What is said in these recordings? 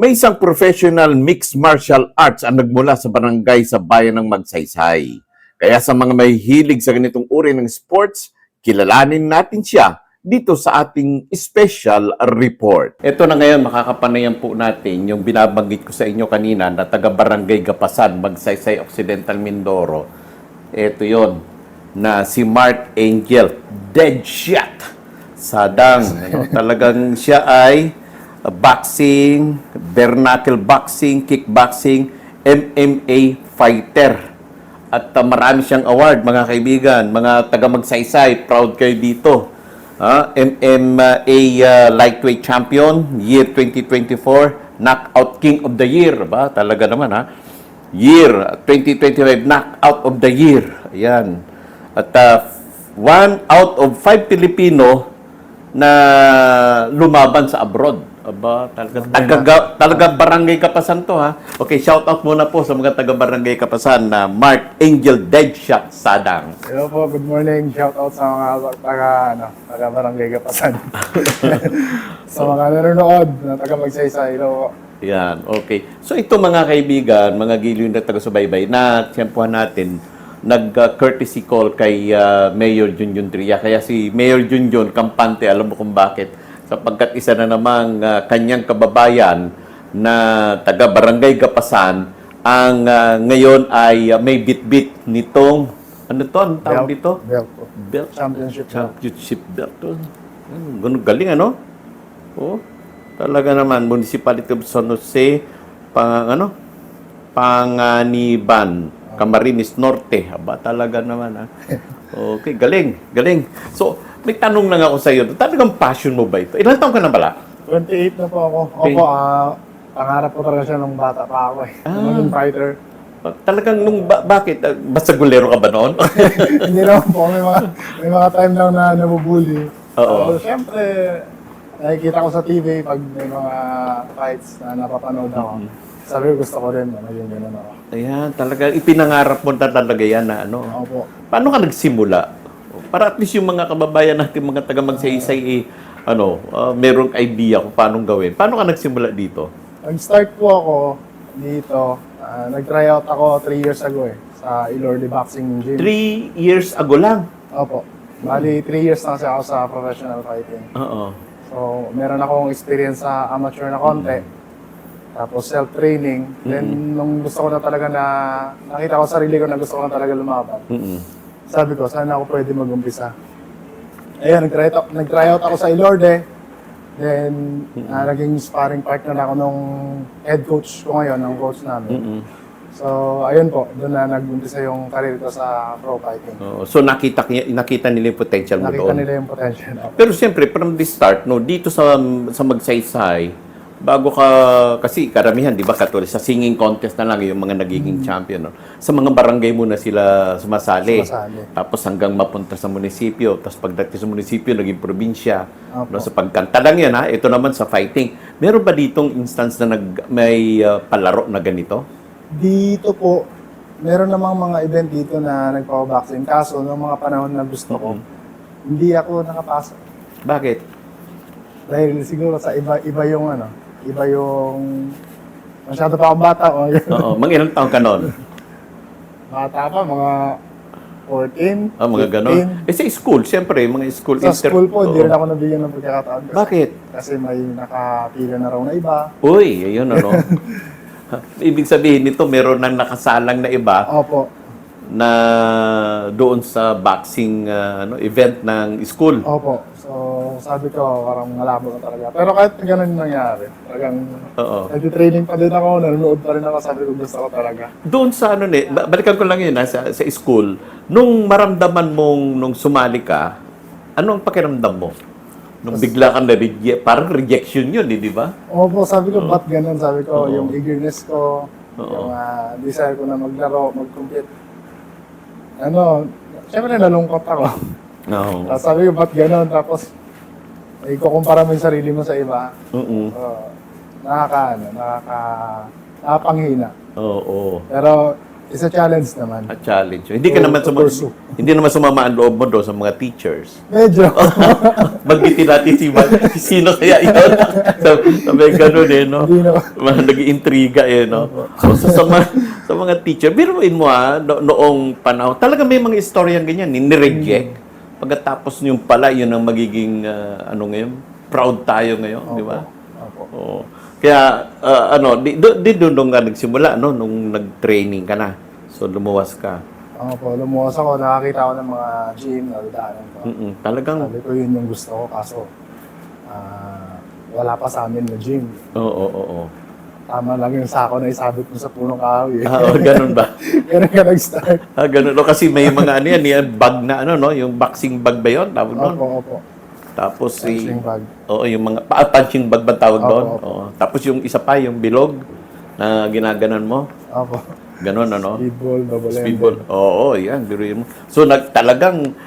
May isang professional mixed martial arts ang nagmula sa barangay sa bayan ng Magsaysay. Kaya sa mga may hilig sa ganitong uri ng sports, kilalanin natin siya dito sa ating special report. Ito na ngayon, makakapanayan po natin yung binabanggit ko sa inyo kanina na taga-barangay Gapasan, Magsaysay Occidental, Mindoro. Ito yon na si Mark Angel, dead shot. Sadang, talagang siya ay boxing, bare knuckle boxing, kickboxing, MMA fighter. At marami siyang award, mga kaibigan, mga taga-Magsaysay, proud kayo dito. MMA lightweight champion, year 2024, knockout king of the year. Ba? Talaga naman, ha? Year 2025, knockout of the year. Ayan. At 1 out of 5 Pilipino na lumaban sa abroad. Aba, talaga Barangay Kapasan to, ha. Okay, shout out muna po sa mga taga Barangay Kapasan na Mark Angel Deadshot Sadang. Hello po, good morning. Shout out sa mga taga Barangay Kapasan. Sa mga nanonood na taga Magsaysay. Hello po. Yan, okay. So ito mga kaibigan, mga giliw na taga-subaybay na tiyempuhan natin, nag-courtesy call kay Mayor Junjun Tria. Kaya si Mayor Junjun kampante, alam mo kung bakit. Sapagkat isa na namang kanyang kababayan na taga-barangay Gapasan ang ngayon ay may bit-bit nitong, ano to? Ang tawag dito? Belt po. Belt? Championship belt. Ganun galing, ano? Oh, talaga naman, Municipality of San Jose, Panganiban, Camarines Norte. Aba, talaga naman, ha? Okay, galing. So, may tanong lang ako sa iyo. Talagang passion mo ba ito? Ilang taon ka na bala? 28 na po ako. Okay. Opo, pangarap ko talaga siya nung bata pa ako eh. Maging fighter. Talagang bakit? Basta gulero ka ba noon? Hindi naman po. May mga time lang na nabubuli. Oo. So, syempre, nakikita ko sa TV pag may mga fights na napapanood ako. Sabi ko, gusto ko rin. Maging gano'n ako. Ayan, talaga. Ipinangarap mo na talaga yan na ano. Opo. Paano ka nagsimula? Para at least yung mga kababayan natin, mga taga-Magsaysay, merong idea kung paano gawin. Paano ka nagsimula dito? Nag-start po ako dito. Nag-try out ako 3 years ago eh. Sa Ilorde Boxing Gym. 3 years ago lang. Opo. Bali, 3 years na kasi ako sa professional fighting. Oo. So, meron akong experience sa amateur na konti. Tapos self-training. Then, nung gusto ko na talaga nakita ko sa sarili ko na gusto ko na talaga lumaban. Sabi ko, sana ako pwede mag-umpisa. Ayun, nag-try out ako sa Ilorde. Then, naging sparring partner ako nung head coach ko ngayon, ng coach namin. So, ayun po, doon na nag-umpisa yung career ko sa pro fighting. So, nakita nila yung potential mo Nakita doon. nila yung potential. Pero siyempre, from the start, dito sa Magsaysay, bago ka, kasi karamihan, di ba, katulad sa singing contest na lang yung mga nagiging champion. No? Sa mga barangay muna sila sumasali. Tapos hanggang mapunta sa munisipyo. Tapos pagdating sa munisipyo, naging probinsya. No? Sa pagkanta lang yan, ha? Ito naman sa fighting. Meron ba ditong instance na may palaro na ganito? Dito po, meron namang mga event dito na nagpa-boxing. Kaso, noong mga panahon na gusto ko, hindi ako nakapasok. Bakit? Dahil siguro sa iba yung masyado pa akong bata. Oo, mga ilang taon ka noon? Bata pa, mga 14, Mga ganon. Sa school, siyempre, mga school. Sa school po, hindi rin ako nabigyan ng pagkakataon. Bakit? Kasi may nakapila na raw na iba. Uy, ayun ano. Ibig sabihin nito, meron nang nakasalang na iba Opo. na doon sa boxing event ng school. Opo. So, sabi ko, parang malabo na talaga. Pero kahit ganun yung nangyari, talagang nag-training pa din ako, nanonood pa rin ako, sabi ko gusto ko talaga. Doon sa balikan ko lang yun, sa school, nung maramdaman mong, nung sumali ka, ano ang pakiramdam mo? Nung bigla kang parang rejection yun, di ba? Opo, sabi ko, ba't ganun? Sabi ko, yung eagerness ko, yung desire ko na maglaro, mag-compete. Siyempre nalungkot ako. No. Tapos sabi ko, ba't ganun? Tapos, ikukumpara mo yung sarili mo sa iba. Nakapanghina. Oo. Pero, It's a challenge naman. A challenge. Hindi ka To- naman to pursue. hindi naman sumama ang loob mo doon sa mga teachers. Medyo. Magitin natin sino kaya yun? Sabi ganun eh, no? Hindi na. Mga nag-iintriga eh, no? So, sa mga teacher, biruin mo noong panahon, talaga may mga istoryang ganyan, nireject. Pagkatapos yung pala, yun ang magiging, ngayon, proud tayo ngayon, di ba? Opo. Oo. Kaya, di doon nga nagsimula, no? Nung nag-training ka na. So, lumuwas ka. Opo, lumuwas ako, nakakita ako ng mga gym, nadadaanan ko. Talagang, Sabi ko yun yung gusto ko, kaso wala pa sa amin na gym. oo. Tama lang yung sako na isabit mo sa punong kahoy. Ganun ba? Ganun ka nag-start. Ganun. No? Kasi may mga yan, bag na no? Yung boxing bag ba yun? Tawag doon? Opo. Tapos Punching bag. Oo, yung mga punching bag ba tawag doon? Opo. Oo. Tapos yung isa pa, yung bilog na ginaganon mo. Opo. Ganon, ano? Speedball, double Speedball. Oo, yan. Biruin mo. So, talagang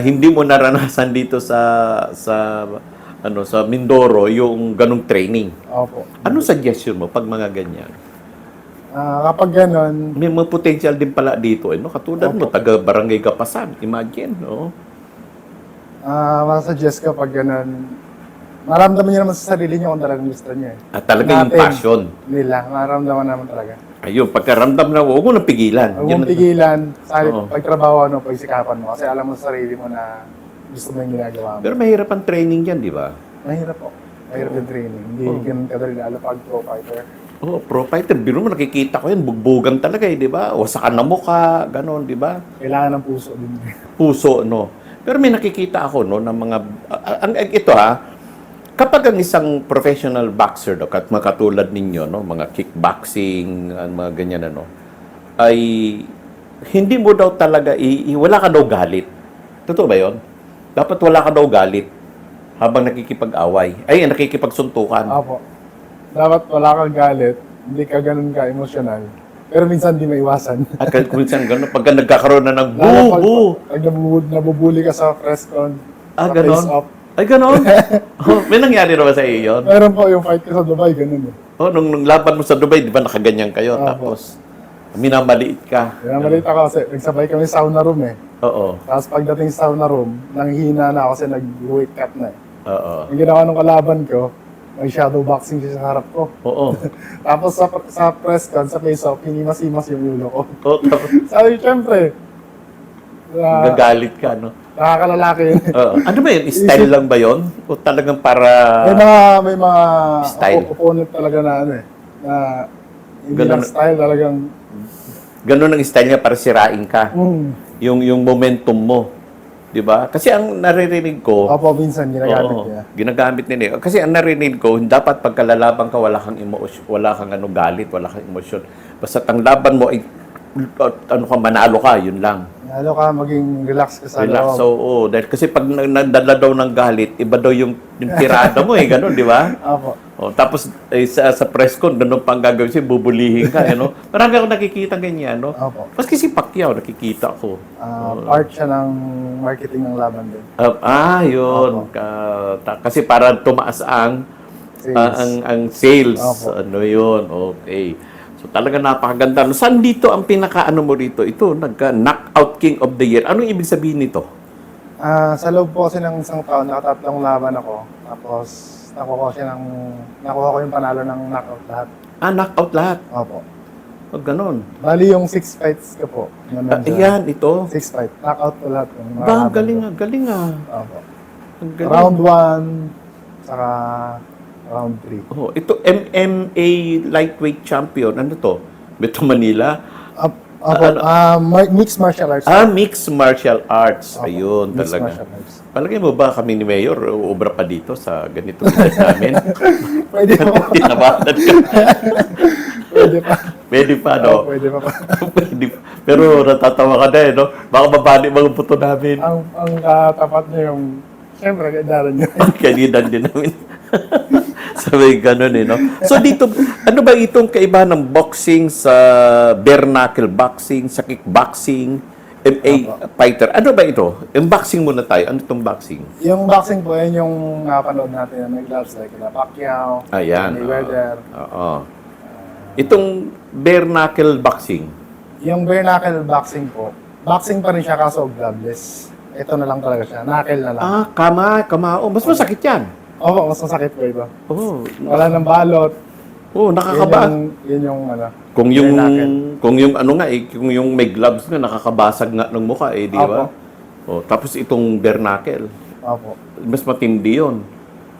hindi mo naranasan dito sa Mindoro yung ganong training. Opo. Anong suggestion mo pag mga ganyan? Kapag ganun, May mga potential din pala dito. No? Katulad mo, taga Barangay Gapasan. Imagine, no? masasuggest ko pag ganun, maramdaman niyo naman sa sarili niyo kung talagang gusto niyo. Talaga yung Natin. passion. Nila, maramdaman naman talaga. Ayun, pagkaramdam na, huwag mo nang pigilan. Huwag mong pigilan, sa Oo. pagtrabaho, pagsikapan mo. Kasi alam mo sa sarili mo na gusto mo yung ginagawa mo. Pero mahirap ang training yan, di ba? Mahirap po. Mahirap yung training. Hindi ganun kadali lalo pag pro fighter. Oh, pro fighter, biro mo nakikita ko yan, bugbugan talaga eh, di ba? Wasakan na mukha, ganon, di ba? Kailangan ng puso din. Puso, no? Pero may nakikita ako, no, ng mga, kapag ang isang professional boxer, no, katulad ninyo, no, mga kickboxing, mga ganyan, ano, ay hindi mo daw talaga, wala ka daw galit. Totoo ba yun? Dapat wala ka daw galit habang nakikipag-away. Ay, nakikipagsuntukan. Opo. Dapat wala kang galit, hindi ka ganun ka-emotional. Pero minsan di maiwasan. At minsan gano'n, pagka nagkakaroon na ng Lalo boo! pag nabubuli ka sa press con, sa Ganon? face-off. Ay, gano'n? May nangyari naman sa iyo yun? Meron po yung fight ko sa Dubai, ganun eh. Nung laban mo sa Dubai, di ba nakaganyan kayo? Opo. Tapos, minamaliit ka. Kaya malita ako kasi nagsabay kami sa sauna room eh. Oo. Tapos pagdating sa sauna room, nanghihina na ako kasi nag-weight cut na eh. Oo. Yung ginawa ng kalaban ko, may shadow boxing siya sa harap ko. Oo. Tapos sa press con, sa face-off, hinimas-himas yung ulo ko. Oo. Tapos, Sabi, syempre, gagalit ka, no? nakakalalaki yun. Oo. Ano ba yun? Style lang ba yun? O talagang para... May mga Style. opponent talaga na ano eh, na hindi Ganun. lang style talagang, Ganun ang style niya para sirain ka. mm, Yung momentum mo. Di ba? Kasi ang naririnig ko... opo, minsan ginagamit Oo, niya. ginagamit nila. Kasi ang narinig ko, dapat pagkalalaban ka, wala kang galit, wala kang emosyon. Basta ang laban mo, manalo ka, yun lang. Lalo ka maging relax ka sa Relax. loob. So, dahil kasi pag nagdala daw ng galit, iba daw yung tirada mo ganun, di ba? Opo. Tapos sa press con, ganun pang gagawin siya, bubulihin ka, Marami ako nakikita ganyan, no? Opo. Maski si Pacquiao, nakikita ko. Part siya ng marketing ng laban din. Yun. Kasi para tumaas ang Sales. ang sales. Opo. Yun. Okay. So talaga napakaganda. Saan dito ang pinaka-ano mo rito? Ito, knockout king of the year. Anong ibig sabihin nito? Sa loob po kasi ng isang taon, nakatatlong laban ako. Tapos, nakuha ko yung panalo ng knockout lahat. Knockout lahat. Opo. Ganon. Bali yung 6 fights ko po. Ayan, ito. 6 fights. Knockout ko lahat. Yung mga Ba, laban galing ko. nga, galing nga. Opo. Ang galing. Round 1, saka round 3. Oh, ito, MMA lightweight champion. Ano to? Beto Manila? Mixed martial arts. Mixed martial arts. Opo, Ayun, mixed talaga. martial arts. Palagay mo ba kami ni Mayor, ubra pa dito sa ganito edad namin? Pwede pa. Tinabalan ka. Pwede pa. Pwede pa, no? Pwede pa. Pwede pa. Pero natatawa ka na, no? Baka mabali mga puto namin. Ang tapat niya yung, siyempre, kailangan niya. Kanidan din namin. Sabi ganun, no? So dito, ano ba itong kaibahan ng boxing sa bare knuckle boxing, sa kickboxing, MMA fighter? Ano ba ito? Yung boxing muna tayo. Ano itong boxing? Yung boxing po, yun yung napanood natin na may gloves like na Pacquiao, Ayan. Mayweather. Oo. Itong bare knuckle boxing. Yung bare knuckle boxing po, boxing pa rin siya kaso gloveless. Ito na lang talaga siya, knuckle na lang. Ah, kamao. Mas masakit yan. Oo, mas masakit po ito. Oh, Wala nang balot. nakakaba. Yun yung ano. Kung yung bare knuckle. kung yung ano nga kung yung may gloves nga nakakabasag nga ng mukha di ba? Oh, tapos itong bare knuckle, Opo. mas matindi 'yon.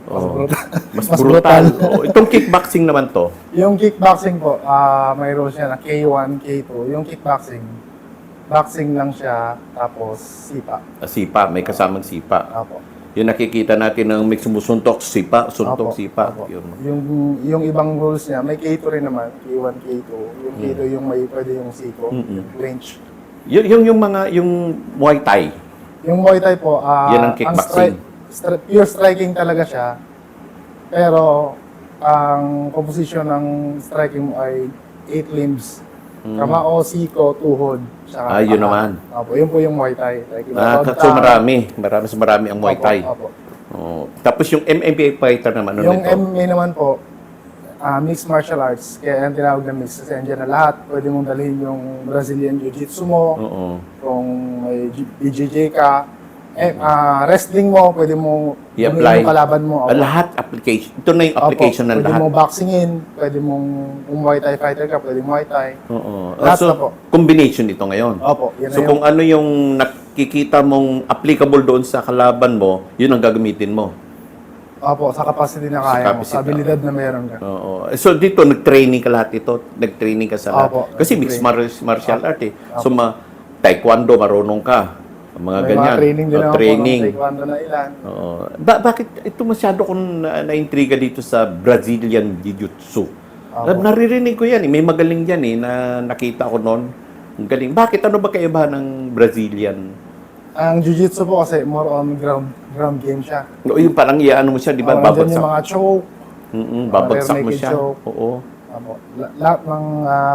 Mas Oh, brutal. mas Mas brutal. brutal. Oh, itong kickboxing naman to. Yung kickboxing po, may rules siya na K1, K2. Yung kickboxing, boxing lang siya, tapos sipa. Sipa, may kasamang sipa. Opo. Yung nakikita natin ng may sumusuntok, suntok, Opo, sipa. opo. Yun. Yung ibang rules niya, may K2 rin naman, K1, K2. Yung K2 yung may pwede yung siko, yung clinch. Yung Muay Thai. Yung Muay Thai po, Yan ang kickboxing. Pure striking talaga siya. Pero, ang composition ng striking mo ay 8 limbs. Kamao, siko, tuhod. Saka Yun paa. naman. Opo, yun po yung Muay Thai. Like, round So down. marami ang Muay Opo, Thai. opo. Oh. Tapos yung MMA fighter naman, ano Yung nito? MMA naman po, mixed martial arts. Kaya ang tinawag na mixed. Kasi andyan na lahat. Pwede mong dalhin yung Brazilian Jiu-Jitsu mo. Oo. Kung may BJJ ka. Wrestling mo, pwede mo I-apply. yung kalaban mo. Opo. Lahat application. Ito na yung application ng Pwede lahat. mo boxingin, pwede mong kung Muay Thai fighter ka, pwede Muay Thai. Oo. Lahat So, na po. combination ito ngayon. Opo, yan So na kung ano yung nakikita mong applicable doon sa kalaban mo, yun ang gagamitin mo. Opo, sa capacity na Sa kaya mo, capacity. sa abilidad na meron ka. Oo. So dito nag-training ka lahat ito, nag-training ka sa lahat. Opo, Kasi mixed martial art eh. So taekwondo marunong ka. Mga May ganyan. mga training din ako Training. po ng taekwondo na ilan. Oo. Bakit ito masyado kong na-intriga dito sa Brazilian Jiu-Jitsu? Naririnig ko yan eh. May magaling yan eh na nakita ko noon. Ang galing. Bakit? Ano ba kaibahan ng Brazilian? Ang jiu-jitsu po kasi more on ground game siya. O yung parang iyaano mo siya, di ba? Nandyan yung Babagsak. mga choke. Babagsak mo rear naked siya. choke. Oo. Opo. Lahat ng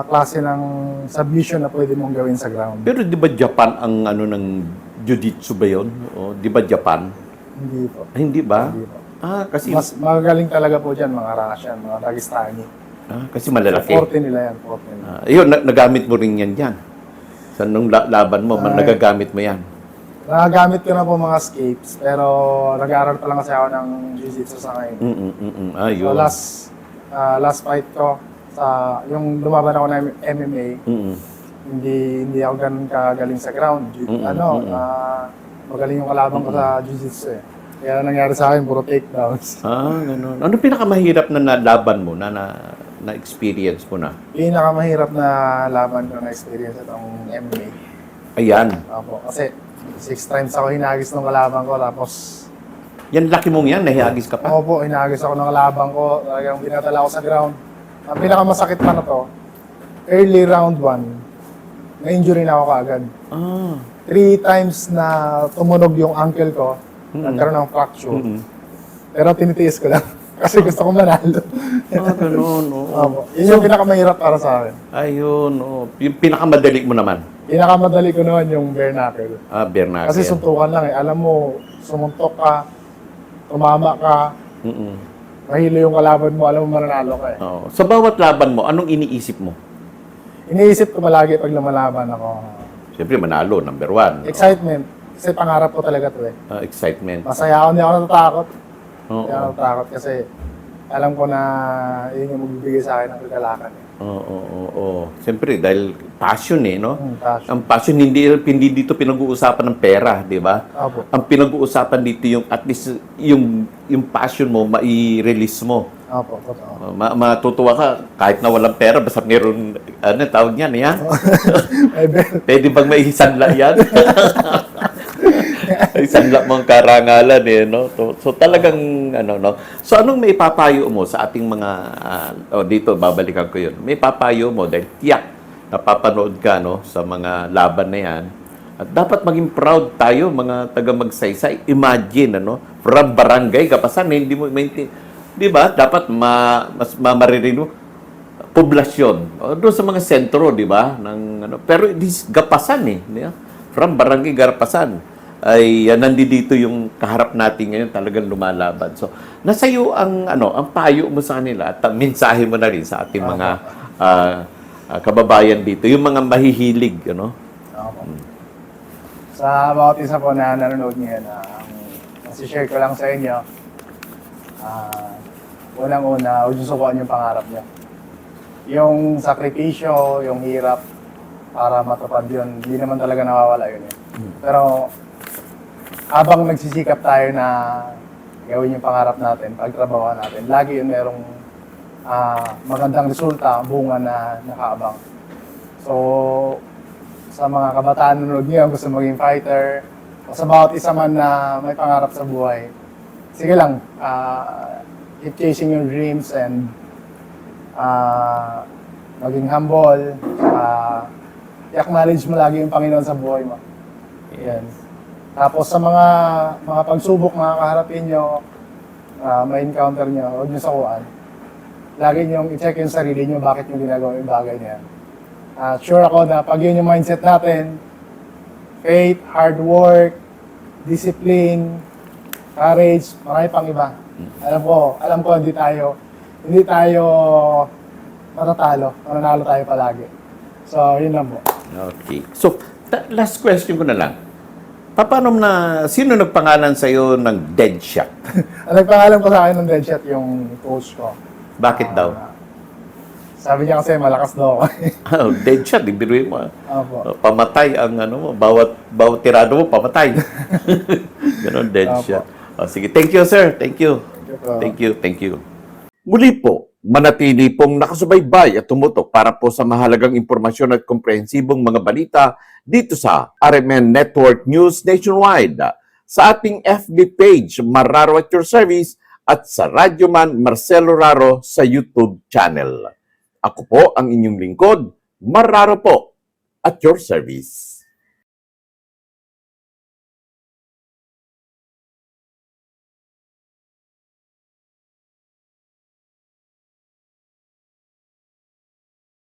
klase ng submission na pwede mong gawin sa ground. Pero di ba Japan ang ano ng Jiu-Jitsu ba yun? O, di ba Japan? Hindi po. Hindi ba? Hindi po. Kasi Mas magagaling talaga po dyan, mga Russian, mga Dagestani. kasi malalaki. Forte nila yan, forte nila. Yun, nagamit mo rin yan dyan. Sa nung laban mo, nagagamit mo yan. Nagagamit ko na po mga escapes, pero nag-aaral pa lang kasi ako ng jiu-jitsu sa ngayon. So Yun. last fight ko, yung lumaban ako ng MMA, hindi ako ganun kagaling sa ground. Magaling yung kalaban ko sa jiu-jitsu eh. Kaya nangyari sa akin, puro takedowns. Ganun. Ano pinakamahirap na nalaban mo, na-experience mo na? Pinakamahirap na laban ko na experience itong MMA. Ayan. Opo, kasi 6 times ako hinagis ng kalaban ko, tapos Yan, laki mong yan, nahihagis ka pa. opo, hinagis ako ng kalaban ko, talagang binatala ako sa ground. Ang pinakamasakit pa na to, early round 1, na-injury na ako kaagad. 3 times na tumunog yung ankle ko, nagkaroon ng fracture. Pero tinitiis ko lang. Kasi gusto ko manalo. Ganun, oo. Opo. Yun yung pinakamahirap para sa akin. Ayun, oo. Yung pinakamadali mo naman. Pinakamadali ko naman yung bare knuckle. Bare knuckle. Kasi suntukan lang eh. Alam mo, sumuntok ka, tumama ka, mahilo yung kalaban mo, alam mo mananalo ka eh. Oo. Sa bawat laban mo, anong iniisip mo? Iniisip ko palagi pag lumalaban ako. Siyempre, manalo, number 1. Excitement. Kasi pangarap ko talaga to eh. Excitement. Masaya ako, hindi ako natatakot. Oo. Hindi ako natatakot kasi alam ko na yun yung magbibigay sa akin ng kagalakan eh. Oo. Siyempre, dahil passion eh, no? Passion. Ang passion, hindi dito pinag-uusapan ng pera, di ba? Opo. Ang pinag-uusapan dito yung, at least, yung passion mo, mai-release mo. Opo, totoo. Matutuwa ka, kahit na walang pera, basta meron, tawag niyan, yan? May bell. Pwede bang may isanla yan? Isanla mong karangalan eh, no? So talagang, no? So anong may papayo mo sa ating mga, dito, babalikan ko yun. May papayo mo dahil tiyak, napapanood ka, no? Sa mga laban na yan. At dapat maging proud tayo, mga taga-magsaysay. Imagine, from barangay, Kapasan, hindi mo maintindihan. Di ba? Dapat mas maririnig mo. Poblasyon. Doon sa mga sentro, di ba? Pero this Gapasan eh. Di ba? From barangay Gapasan ay nandito yung kaharap natin ngayon talagang lumalaban. So, nasa iyo ang payo mo sa kanila at mensahe mo na rin sa ating mga kababayan dito, yung mga mahihilig, ano? Opo. Sa bawat isa po na nanonood ngayon, share ko lang sa inyo, unang-una, huwag niyo sukuan yung pangarap niyo. Yung sakripisyo, yung hirap, para matupad yun, hindi naman talaga nawawala yun. Pero, habang nagsisikap tayo na gawin yung pangarap natin, pagtrabaho natin, lagi yun merong magandang resulta, bunga na nakaabang. So, sa mga kabataan nanonood ngayon, gusto maging fighter, o sa bawat isa man na may pangarap sa buhay, sige lang, keep chasing your dreams and maging humble, i-acknowledge mo lagi yung Panginoon sa buhay mo. Yan. Tapos sa mga pagsubok na kaharapin nyo, may encounter nyo, huwag nyo sakuan. Lagi nyo i-check yung sarili nyo, bakit nyo ginagawa yung bagay na yan. Sure ako na pag yun yung mindset natin, faith, hard work, discipline, courage, marami pang iba. Alam ko hindi tayo matatalo, mananalo tayo palagi. So, yun lang po. Okay. So, last question ko na lang. Sino nagpangalan sa'yo ng Deadshot? Ang nagpangalan ko sa akin ng Deadshot yung coach ko. Bakit daw? Sabi niya kasi malakas daw ako. Deadshot, ibiruin mo. Opo. Pamatay ang bawat tirado mo, pamatay. Ganon, Deadshot. Sige, thank you, sir. Thank you. Thank you. Muli po, manatili pong nakasubaybay at tumutok para po sa mahalagang impormasyon at komprehensibong mga balita dito sa RMN Network News Nationwide, sa ating FB page, Marraro at Your Service, at sa Radyoman Marcelo Raro sa YouTube channel. Ako po ang inyong lingkod, Marraro po, at your service.